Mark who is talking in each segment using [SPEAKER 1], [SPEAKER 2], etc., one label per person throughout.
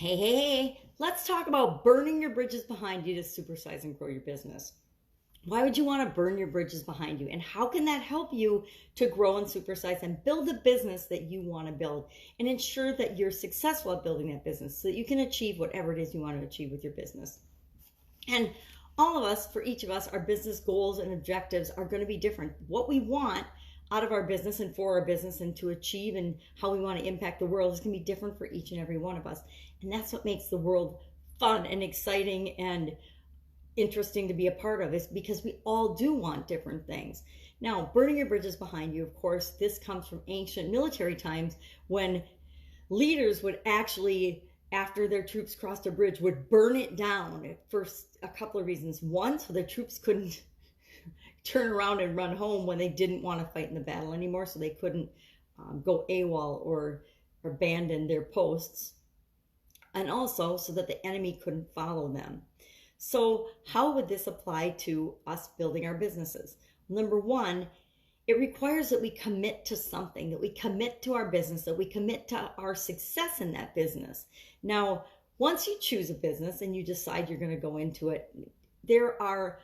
[SPEAKER 1] Hey, let's talk about burning your bridges behind you to supersize and grow your business. Why would you want to burn your bridges behind you? And how can that help you to grow and supersize and build a business that you want to build and ensure that you're successful at building that business so that you can achieve whatever it is you want to achieve with your business? And all of us, for each of us, our business goals and objectives are going to be different. What we want out of our business and for our business and to achieve and how we want to impact the world is going to be different for each and every one of us. And that's what makes the world fun and exciting and interesting to be a part of, is because we all do want different things. Now, burning your bridges behind you, of course, this comes from ancient military times when leaders would actually, after their troops crossed a bridge, would burn it down for a couple of reasons. One, so their troops couldn't turn around and run home when they didn't want to fight in the battle anymore, so they couldn't go AWOL or abandon their posts, and also so that the enemy couldn't follow them. So how would this apply to us building our businesses? Number one, it requires that we commit to something, that we commit to our business, that we commit to our success in that business. Now, once you choose a business and you decide you're going to go into it, there are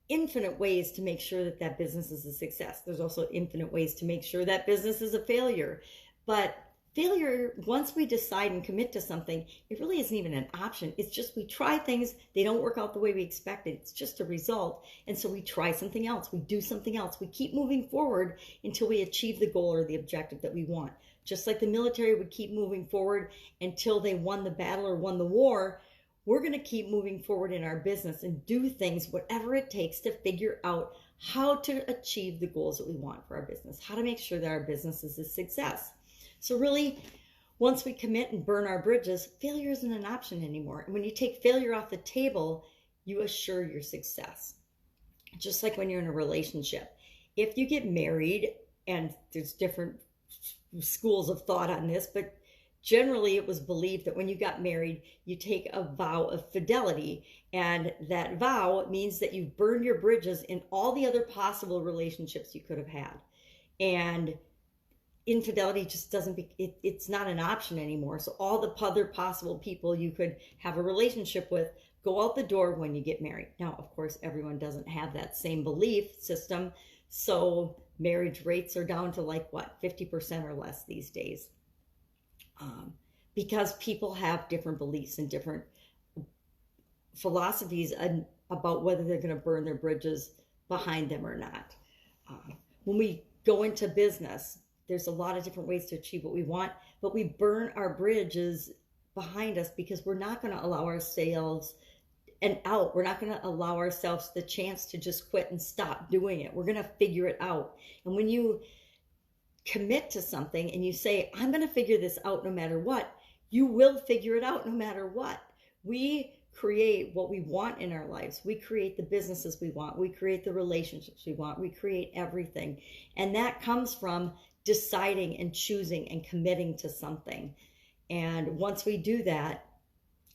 [SPEAKER 1] infinite ways to make sure that that business is a success. There's also infinite ways to make sure that business is a failure. But failure, once we decide and commit to something, it really isn't even an option. It's just we try things, they don't work out the way we expected. It's just a result. And so we try something else, we do something else. We keep moving forward until we achieve the goal or the objective that we want. Just like the military would keep moving forward until they won the battle or won the war, we're going to keep moving forward in our business and do things, whatever it takes, to figure out how to achieve the goals that we want for our business, how to make sure that our business is a success. So really, once we commit and burn our bridges, failure isn't an option anymore. And when you take failure off the table, you assure your success. Just like when you're in a relationship. If you get married, and there's different schools of thought on this, but generally it was believed that when you got married, you take a vow of fidelity. And that vow means that you've burned your bridges in all the other possible relationships you could have had. And infidelity just doesn't it's not an option anymore. So all the other possible people you could have a relationship with go out the door when you get married. Now, of course, everyone doesn't have that same belief system. So marriage rates are down to like what, 50% or less these days. Because people have different beliefs and different philosophies about whether they're going to burn their bridges behind them or not. When we go into business, there's a lot of different ways to achieve what we want, but we burn our bridges behind us because we're not going to allow ourselves we're not going to allow ourselves the chance to just quit and stop doing it. We're going to figure it out. And when you commit to something and you say, I'm going to figure this out no matter what, you will figure it out no matter what. We create what we want in our lives. We create the businesses we want. We create the relationships we want. We create everything. And that comes from deciding and choosing and committing to something. And once we do that,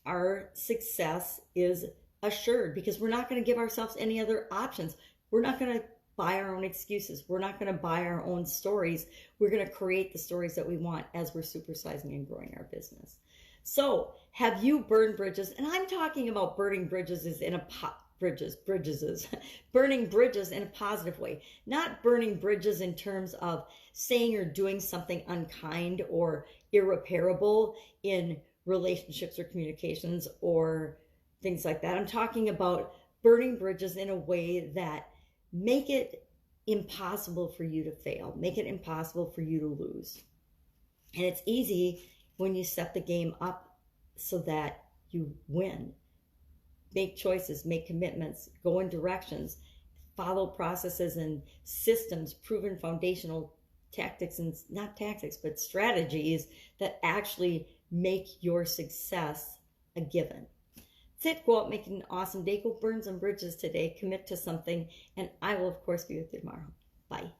[SPEAKER 1] our success is assured because we're not going to give ourselves any other options. We're not going to buy our own excuses. We're not going to buy our own stories. We're going to create the stories that we want as we're supersizing and growing our business. So have you burned bridges? And I'm talking about burning bridges is in a burning bridges in a positive way, not burning bridges in terms of saying or doing something unkind or irreparable in relationships or communications or things like that. I'm talking about burning bridges in a way that make it impossible for you to fail, make it impossible for you to lose. And it's easy when you set the game up so that you win. Make choices, make commitments, go in directions, follow processes and systems, proven foundational tactics, and not tactics, but strategies that actually make your success a given. That's it. Go out, make it an awesome day. Go burn some bridges today, commit to something, and I will, of course, be with you tomorrow. Bye.